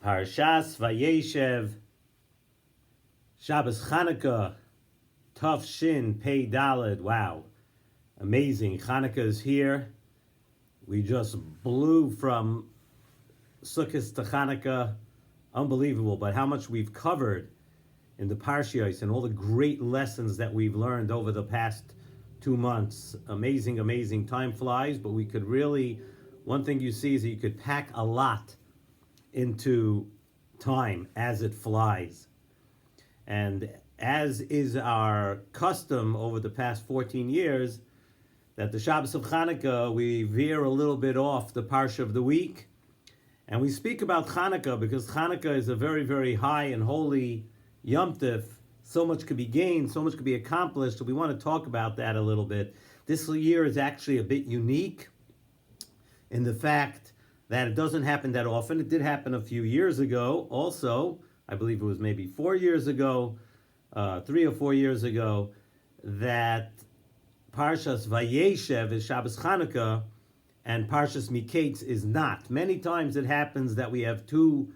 Parshas Vayeishev, Shabbos Chanukah, Tov Shin Pei Daled. Wow, amazing! Chanukah is here. We just blew from Sukkot to Chanukah, unbelievable. But how much we've covered in the Parshios and all the great lessons that we've learned over the past 2 months. Amazing, amazing. Time flies, but we could really. One thing you see is that you could pack a lot into time as it flies. And as is our custom over the past 14 years, that the Shabbos of Chanukah, we veer a little bit off the Parsha of the week. And we speak about Chanukah because Chanukah is a very, very high and holy Yom Tov. So much could be gained, so much could be accomplished. So we want to talk about that a little bit. This year is actually a bit unique in the fact that it doesn't happen that often. It did happen a few years ago also. I believe it was maybe 4 years ago, 3 or 4 years ago, that Parshas Vayeishev is Shabbos Chanukah and Parshas Miketz is not. Many times it happens that we have two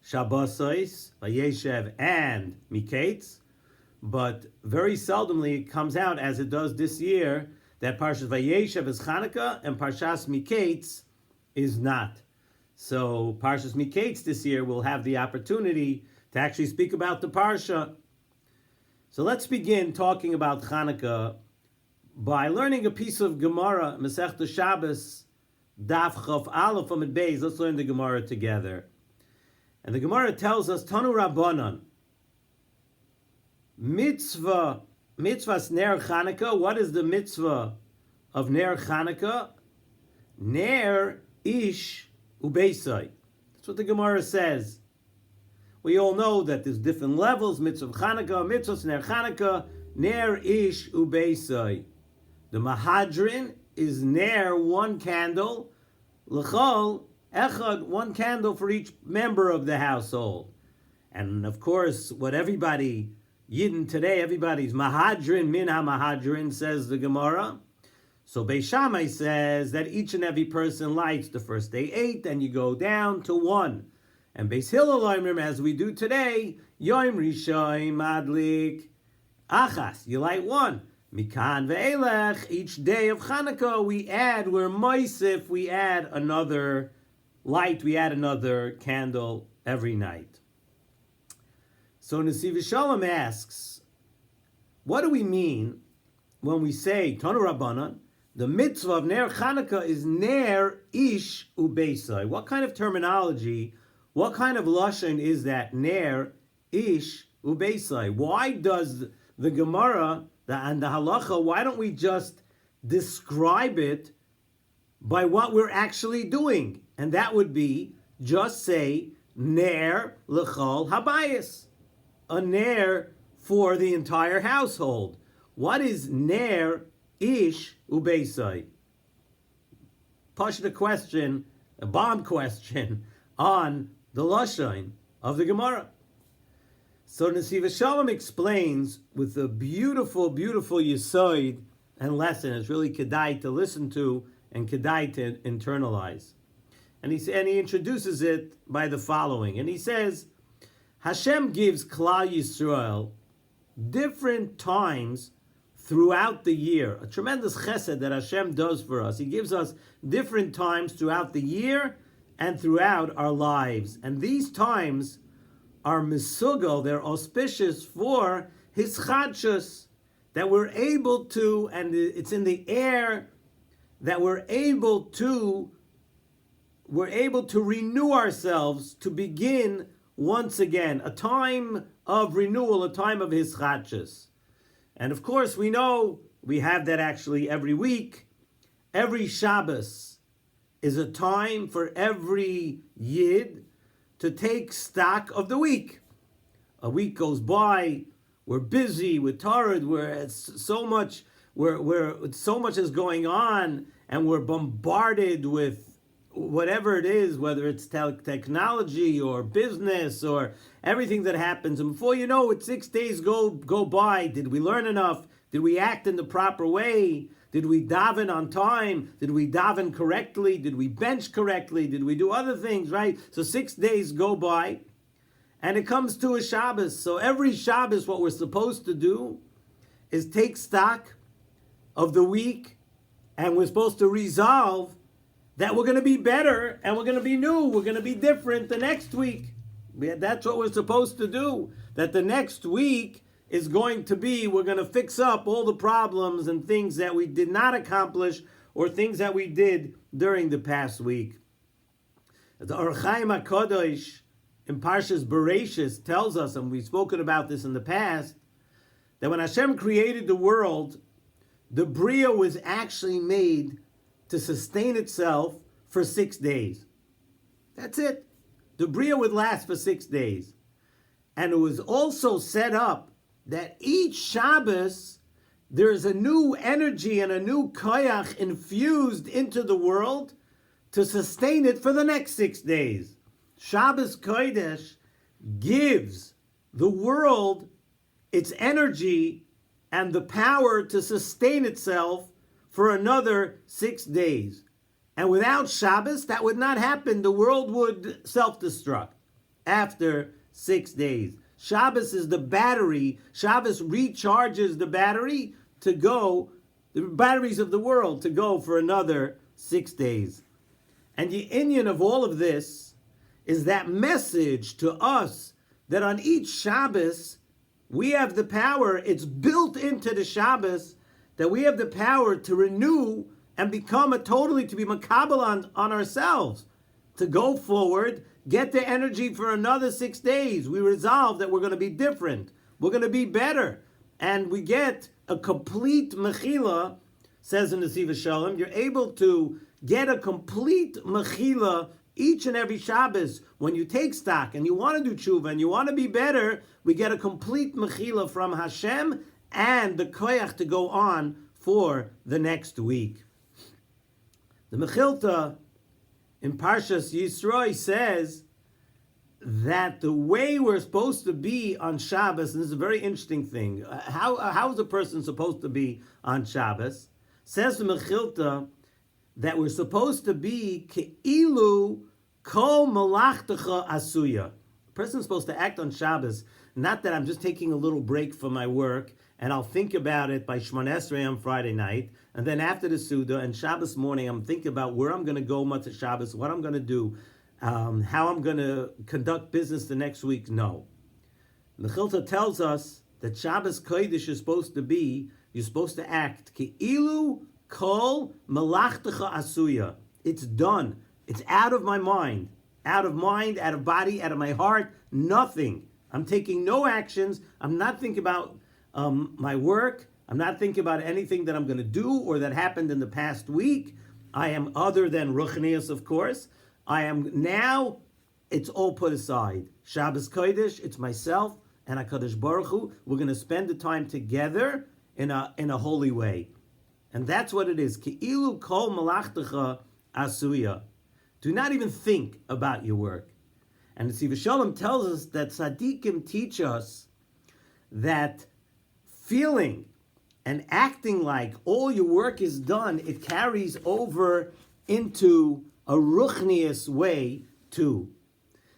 Shabbosos, Vayeishev and Miketz, but very seldomly it comes out, as it does this year, that Parshas Vayeishev is Chanukah and Parshas Miketz is not. So Parshas Miketz this year will have the opportunity to actually speak about the Parsha. So let's begin talking about Chanukah by learning a piece of Gemara, Masechta Shabbos, Daf Chof Aleph Amud Beis. Let's learn the Gemara together. And the Gemara tells us, Tanu Rabbanan, mitzvahs Ner Chanukah. What is the mitzvah of Ner Chanukah? Ner Ish Ubeisai. That's what the Gemara says. We all know that there's different levels. Mitzvah Chanukah, mitzvahs Ner Chanukah, Ner Ish Ubeisai. The Mahadrin is Ner, one candle, L'chol Echad, one candle for each member of the household. And of course, what everybody, Yidden today, everybody's Mahadrin, Min HaMahadrin, says the Gemara. So Beis Shammai says that each and every person lights the first day 8, and you go down to 1. And Beis Hillel, as we do today, Yom Rishon Madlik Achas, you light 1. Mikan ve'elech, each day of Chanukah we're moisif, we add another light, we add another candle every night. So Nesivos Shalom asks, what do we mean when we say, Tanu Rabbanan, the mitzvah of Ner Chanukah is Ner Ish Ubeisai? What kind of terminology, what kind of lashon is that, Ner Ish Ubeisai? Why does the Gemara and the halacha, why don't we just describe it by what we're actually doing? And that would be, just say, Ner L'chol Habayis, a Ner for the entire household. What is Ner Ish Ubeisai? Push the question, a bomb question, on the lashon of the Gemara. So Nesivos Shalom explains with a beautiful, beautiful yesod and lesson. It's really kedai to listen to and kedai to internalize. And he introduces it by the following. And he says, Hashem gives Klal Yisrael different times throughout the year. A tremendous chesed that Hashem does for us. He gives us different times throughout the year and throughout our lives. And these times are misugal, they're auspicious for his chadshus, that we're able to, and it's in the air, that we're able to renew ourselves, to begin once again, a time of renewal, a time of his chadshus. And of course, we know we have that actually every week. Every Shabbos is a time for every Yid to take stock of the week. A week goes by, we're busy, we're tired, so much is going on, and we're bombarded with whatever it is, whether it's technology or business or everything that happens. And before you know it, 6 days go by. Did we learn enough? Did we act in the proper way? Did we daven on time? Did we daven correctly? Did we bench correctly? Did we do other things, right? So 6 days go by, and it comes to a Shabbos. So every Shabbos, what we're supposed to do is take stock of the week, and we're supposed to resolve that we're going to be better, and we're going to be new, we're going to be different the next week. That's what we're supposed to do. That the next week is going to be, we're going to fix up all the problems and things that we did not accomplish or things that we did during the past week. The Or Chaim HaKadosh in Parshas Bereishis tells us, and we've spoken about this in the past, that when Hashem created the world, the Bria was actually made to sustain itself for 6 days. That's it. The Bria would last for 6 days. And it was also set up that each Shabbos, there's a new energy and a new koyach infused into the world to sustain it for the next 6 days. Shabbos Kodesh gives the world its energy and the power to sustain itself for another 6 days. And without Shabbos, that would not happen. The world would self-destruct after 6 days. Shabbos is the battery. Shabbos recharges the battery to go, the batteries of the world to go for another 6 days. And the inyan of all of this is that message to us that on each Shabbos, we have the power, it's built into the Shabbos, that we have the power to renew and become to be makabel on ourselves, to go forward, get the energy for another 6 days. We resolve that we're going to be different, we're going to be better, and we get a complete mechila, says in Nesivos Shalom. You're able to get a complete mechila each and every Shabbos. When you take stock and you want to do tshuva and you want to be better, we get a complete mechila from Hashem and the koyach to go on for the next week. The Mechilta in Parshas Yisro says that the way we're supposed to be on Shabbos, and this is a very interesting thing, how is a person supposed to be on Shabbos? Says the Mechilta that we're supposed to be ke'ilu kol malachtecha asuya. A person's supposed to act on Shabbos, not that I'm just taking a little break from my work and I'll think about it by Shemona Esrei on Friday night, and then after the Suda and Shabbos morning, I'm thinking about where I'm going to go Matzah Shabbos, what I'm going to do, how I'm going to conduct business the next week. No. Mechilta tells us that Shabbos Kodesh is supposed to be, you're supposed to act ke'ilu kol malachtecha asuya. It's done. It's out of my mind, out of body, out of my heart, nothing. I'm taking no actions. I'm not thinking about my work. I'm not thinking about anything that I'm going to do or that happened in the past week. I am other than Ruchnius, of course. I am now, it's all put aside. Shabbos Kodesh, it's myself and HaKadosh Baruch Hu. We're going to spend the time together in a holy way. And that's what it is. Ke'ilu kol malachtecha asuya. Do not even think about your work. And the Nesivos Shalom tells us that tzaddikim teach us that feeling and acting like all your work is done, it carries over into a ruchnius way too.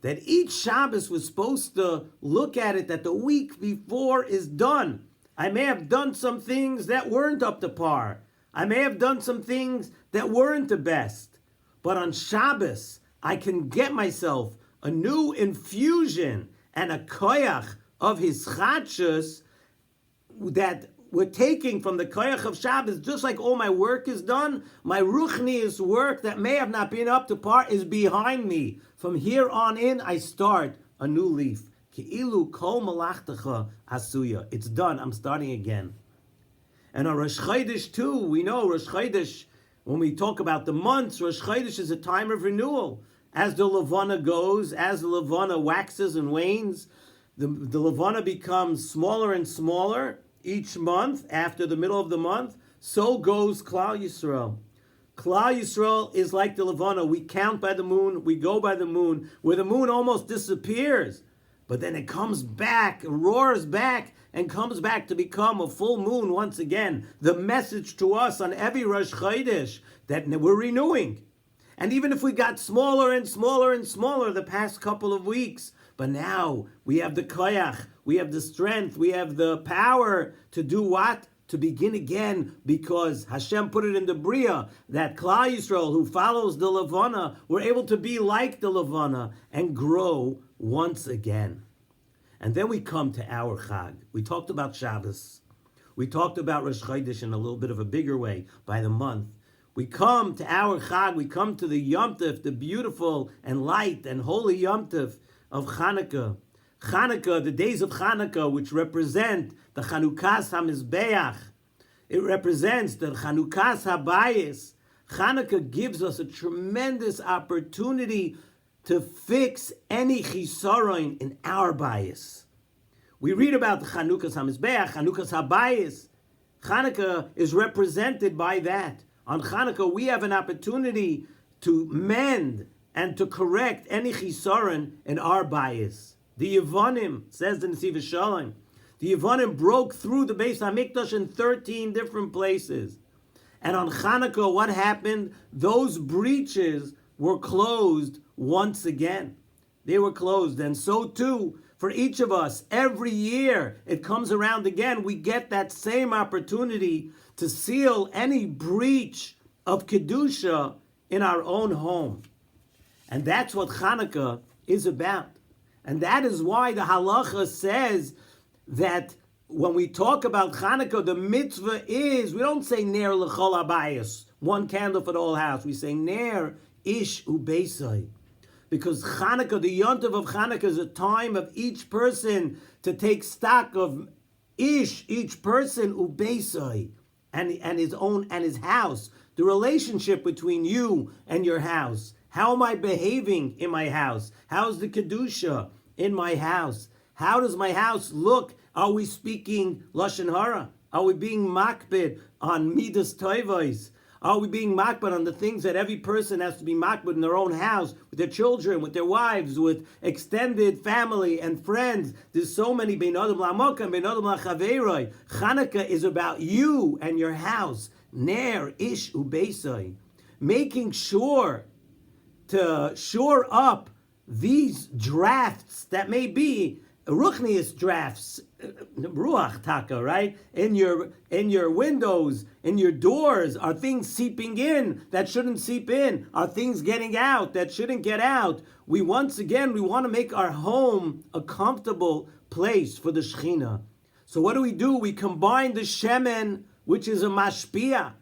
That each Shabbos was supposed to look at it that the week before is done. I may have done some things that weren't up to par. I may have done some things that weren't the best. But on Shabbos, I can get myself a new infusion and a koyach of his chadshus that we're taking from the koyach of Shabbos. Just like all my work is done, my ruchnius work that may have not been up to par is behind me. From here on in, I start a new leaf. Ke'ilu kol malachtecha asuya. It's done. I'm starting again. And on Rosh Chodesh too, we know Rosh Chodesh, when we talk about the months, Rosh Chodesh is a time of renewal. As the Levana goes, as the Levana waxes and wanes, the Levana becomes smaller and smaller each month. After the middle of the month, so goes Klal Yisrael. Klal Yisrael is like the Levana. We count by the moon, we go by the moon. Where the moon almost disappears, but then it comes back, roars back, and comes back to become a full moon once again. The message to us on every Rosh Chodesh that we're renewing. And even if we got smaller and smaller and smaller the past couple of weeks, but now we have the koyach, we have the strength, we have the power to do what? To begin again, because Hashem put it in the Bria that Klal Yisrael, who follows the Levana, were able to be like the Levana and grow once again. And then we come to our Chag. We talked about Shabbos. We talked about Rosh Chodesh in a little bit of a bigger way by the month. We come to our Chag. We come to the Yom Tov, the beautiful and light and holy Yom Tov of Chanukah. Chanukah, the days of Chanukah, which represent the Chanukas HaMizbeach. It represents the Chanukas HaBayis. Chanukah gives us a tremendous opportunity to fix any chisaron in our bias. We read about the Chanukas HaMizbeach, Chanukas HaBayis. Chanukah is represented by that. On Chanukah, we have an opportunity to mend and to correct any chisaron in our bias. The Yevonim, says the Nesivos Shalom, the Yevonim broke through the Beis HaMikdash in 13 different places. And on Chanukah, what happened? Those breaches were closed once again. They were closed. And so too, for each of us, every year it comes around again, we get that same opportunity to seal any breach of Kedusha in our own home. And that's what Chanukah is about. And that is why the halacha says that when we talk about Chanukah, the mitzvah is, we don't say ner l'chol habayis, one candle for the whole house. We say ner ish ubeisai. Because Chanukah, the yontiv of Chanukah, is a time of each person to take stock of each person ubeisai, and his own and his house, the relationship between you and your house. How am I behaving in my house? How's the kedusha in my house? How does my house look? Are we speaking lashon hara? Are we being makbid on midas toivos? Are we being makbid on the things that every person has to be makbid in their own house, with their children, with their wives, with extended family and friends? There's so many bein adam la'amok and bein adam la'chaveiroi. Chanukah is about you and your house. Ner ish ubeisai. Making sure to shore up these drafts that may be ruchnius drafts, ruach taka, right? In your windows, in your doors, are things seeping in that shouldn't seep in? Are things getting out that shouldn't get out? We want to make our home a comfortable place for the Shekhinah. So what do? We combine the shemen, which is a mashpia,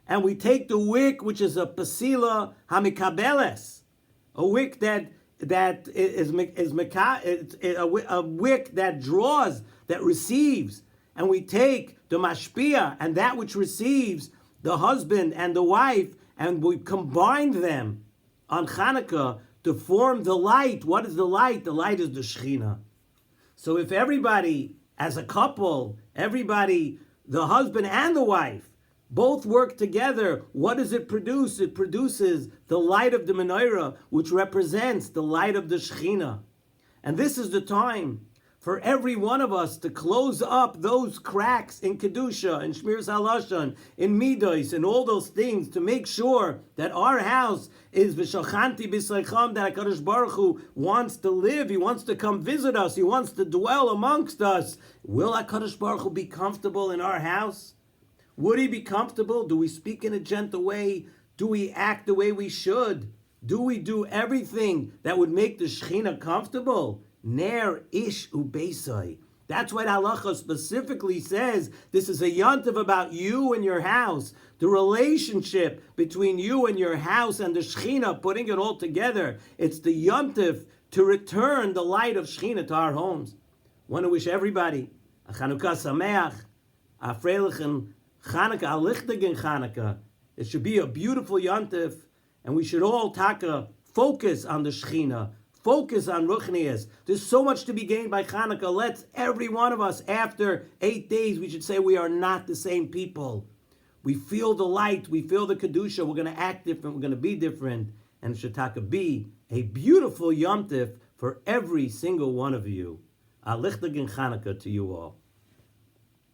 and we take the wick, which is a pasila hamikabeles, a wick that is a wick that draws, that receives, and we take the mashpia and that which receives, the husband and the wife, and we combine them on Chanukah to form the light. What is the light? The light is the Shekhinah. So if everybody, as a couple, everybody, the husband and the wife, both work together, what does it produce? It produces the light of the menorah, which represents the light of the Shekhinah. And this is the time for every one of us to close up those cracks in Kedusha, in Shmiras HaLashon, in Midos, and all those things, to make sure that our house is V'shachanti b'seicham, that HaKadosh Baruch Hu wants to live, He wants to come visit us, He wants to dwell amongst us. Will HaKadosh Baruch Hu be comfortable in our house? Would He be comfortable? Do we speak in a gentle way? Do we act the way we should? Do we do everything that would make the Shekhinah comfortable? Ner ish ubeisai. That's what halacha specifically says. This is a yontiv about you and your house. The relationship between you and your house and the Shekhinah, putting it all together. It's the yontiv to return the light of Shekhinah to our homes. I want to wish everybody a Chanukah Sameach, a freilichen Chanukah, a lichtigen Chanukah. It should be a beautiful yontif, and we should all focus on the Shekhinah, focus on Ruchnias. There's so much to be gained by Chanukah. Let's, every one of us, after 8 days, we should say we are not the same people. We feel the light, we feel the Kedusha, we're going to act different, we're going to be different, and it should be a beautiful yontif for every single one of you. Lichtig in Chanukah to you all.